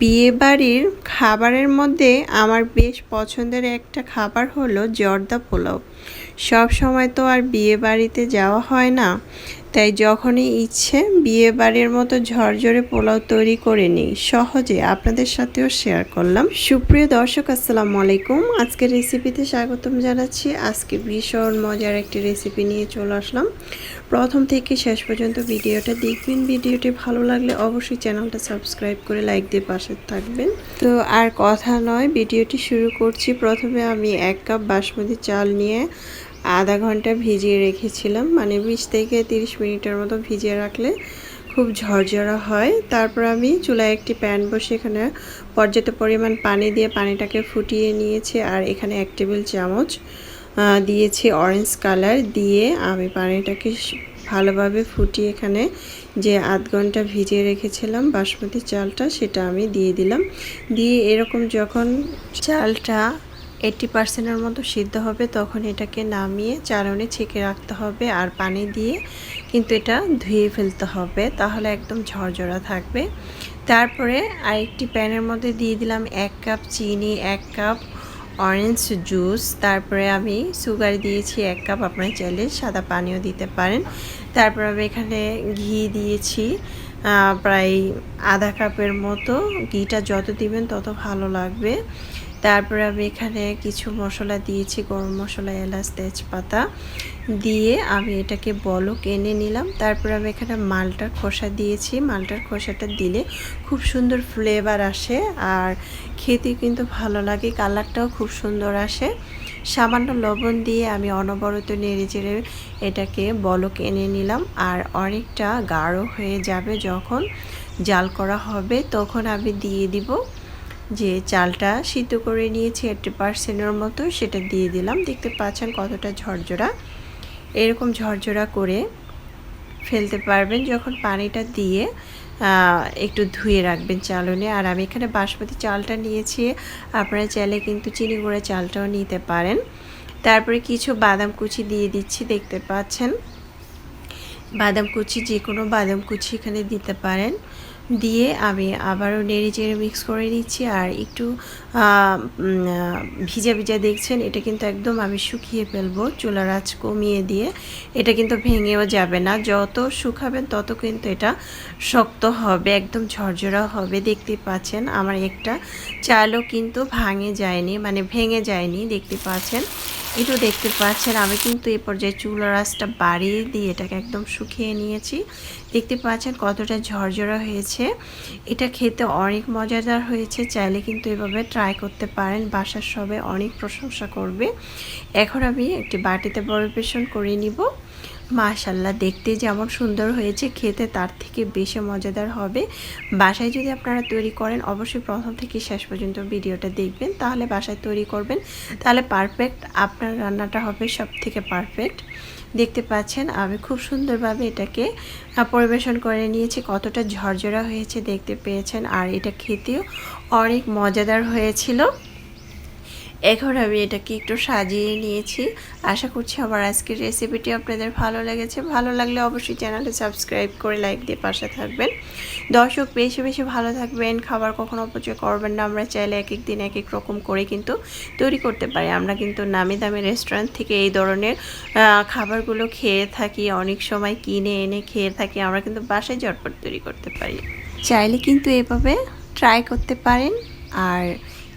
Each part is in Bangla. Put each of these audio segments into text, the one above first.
বিয়েবাড়ির খাবারের মধ্যে আমার বেশ পছন্দের একটা খাবার হলো জর্দা পোলাও। সব সময় তো আর বিয়ে বাড়িতে যাওয়া হয় না, তাই যখনই ইচ্ছে বিয়েবাড়ির মতো ঝরঝরে পোলাও তৈরি করে নিই, সহজে আপনাদের সাথেও শেয়ার করলাম। সুপ্রিয় দর্শক, আসসালামু আলাইকুম। আজকের রেসিপিতে স্বাগতম জানাচ্ছি। আজকে ভীষণ মজার একটি রেসিপি নিয়ে চলে আসলাম। প্রথম থেকে শেষ পর্যন্ত ভিডিওটা দেখবেন। ভিডিওটি ভালো লাগলে অবশ্যই চ্যানেলটা সাবস্ক্রাইব করে লাইক দিয়ে পাশে থাকবেন। তো আর কথা নয়, ভিডিওটি শুরু করছি। প্রথমে আমি 1 কাপ বাসমতি চাল নিয়ে আধা ঘন্টা ভিজিয়ে রেখেছিলাম, মানে 20 থেকে 30 মিনিটের মতো ভিজিয়ে রাখলে খুব ঝরঝরা হয়। তারপর আমি চুলায় একটি প্যান বসে এখানে পর্যাপ্ত পরিমাণ পানি দিয়ে পানিটাকে ফুটিয়ে নিয়েছি। আর এখানে 1 টেবিল চামচ দিয়েছি অরেঞ্জ কালার দিয়ে আমি পানিটাকে ভালোভাবে ফুটিয়ে এখানে যে আধ ঘন্টা ভিজিয়ে রেখেছিলাম বাসমতি চালটা, সেটা আমি দিয়ে দিলাম। দিয়ে এরকম যখন চালটা 80%-এর মতো সিদ্ধ হবে তখন এটাকে নামিয়ে চালনে ছেঁকে রাখতে হবে। আর পানি দিয়ে কিন্তু এটা ধুয়ে ফেলতে হবে, তাহলে একদম ঝরঝরা থাকবে। তারপরে আরেকটি প্যানের মধ্যে দিয়ে দিলাম 1 কাপ চিনি, 1 কাপ অরেঞ্জ জুস, তারপরে আমি সুগার দিয়েছি 1 কাপ, আপনারা চাইলে সাদা পানিও দিতে পারেন। তারপর আমি এখানে ঘি দিয়েছি প্রায় আধা কাপের মতো। ঘিটা যত দিবেন তত ভালো লাগবে। তারপরে আমি এখানে কিছু মশলা দিয়েছি, গরম মশলা, এলাচ, তেজপাতা দিয়ে আমি এটাকে বলক এনে নিলাম। তারপরে আমি এখানে মালটার খোসা দিয়েছি। মালটার খোসাটা দিলে খুব সুন্দর ফ্লেভার আসে আর খেতে কিন্তু ভালো লাগে, কালারটাও খুব সুন্দর আসে। সামান্য লবণ দিয়ে আমি অনবরত নেড়ে চেড়ে এটাকে বলক এনে নিলাম। আর অনেকটা গাঢ় হয়ে যাবে যখন জাল করা হবে, তখন আমি দিয়ে দিব যে চালটা সিদ্ধ করে নিয়েছি 80%-এর মতো, সেটা দিয়ে দিলাম। দেখতে পাচ্ছেন কতটা ঝরঝরা। এরকম ঝরঝরা করে ফেলতে পারবেন যখন পানিটা দিয়ে একটু ধুয়ে রাখবেন চালনে। আর আমি এখানে বাসমতি চালটা নিয়েছি, আপনারা চাইলে কিন্তু চিনি গুঁড়া চালটাও নিতে পারেন। তারপরে কিছু বাদাম কুচি দিয়ে দিচ্ছি, দেখতে পাচ্ছেন বাদাম কুচি, যে কোনো বাদাম কুচি এখানে দিতে পারেন। দিয়ে আমি আবারও নেড়ে চেড়ে মিক্স করে নিচ্ছি। আর একটু ভিজা ভিজা দেখছেন, এটা কিন্তু একদম আমি শুকিয়ে ফেলবো চুলার আঁচ কমিয়ে দিয়ে। এটা কিন্তু ভেঙেও যাবে না, যত শুকাবেন তত কিন্তু এটা শক্ত হবে, একদম ঝরঝরা হবে। দেখতে পাচ্ছেন আমার একটা চালও কিন্তু ভেঙে যায়নি, দেখতে পাচ্ছেন। একটু দেখতে পাচ্ছেন আমি কিন্তু এই পর্যায়ে চুলার আঁচটা বাড়িয়ে দিয়ে এটাকে একদম শুকিয়ে নিয়েছি। দেখতে পাচ্ছেন কতটা ঝরঝরা হয়েছে। এটা খেতে অনেক মজাদার হয়েছে, চাইলে কিন্তু এভাবে ট্রাই করতে পারেন, বাসার সবাই অনেক প্রশংসা করবে। এখন আমি একটি বাটিতে পরিবেশন করে নিব। মাশাআল্লাহ, দেখতে যেমন সুন্দর হয়েছে, খেতে তার থেকে বেশি মজাদার হবে। বাসায় যদি আপনারা তৈরি করেন, অবশ্যই প্রথম থেকে শেষ পর্যন্ত ভিডিওটা দেখবেন, তাহলে বাসায় তৈরি করবেন, তাহলে পারফেক্ট আপনার রান্নাটা হবে সব থেকে পারফেক্ট। দেখতে পাচ্ছেন আমি খুব সুন্দরভাবে এটাকে পরিবেশন করে নিয়েছি, কতটা ঝরঝরা হয়েছে দেখতে পেয়েছেন। আর এটা খেতেও অনেক মজাদার হয়েছিল। এখন আমি এটাকে একটু সাজিয়ে নিয়েছি। আশা করছি আমার আজকের রেসিপিটি আপনাদের ভালো লেগেছে। ভালো লাগলে অবশ্যই চ্যানেলটা সাবস্ক্রাইব করে লাইক দিয়ে পাশে থাকবেন। দর্শক, বেশি বেশি ভালো থাকবেন, খাবার কখনো অপচয় করবেন না। আমরা চাইলে এক এক দিন এক এক রকম করে কিন্তু তৈরি করতে পারি। আমরা কিন্তু নামি দামি রেস্টুরেন্ট থেকে এই ধরনের খাবারগুলো খেয়ে থাকি, অনেক সময় কিনে এনে খেয়ে থাকি। আমরা কিন্তু বাসায় ঝটপট তৈরি করতে পারি, চাইলে কিন্তু এভাবে ট্রাই করতে পারেন। আর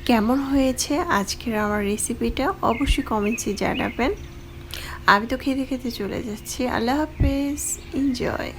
কেমন হয়েছে আজকের আমার রেসিপিটা অবশ্যই কমেন্টসে জানাবেন। আমি তো খেতে খেতে চলে যাচ্ছি। আল্লাহ হাফেজ, এনজয়।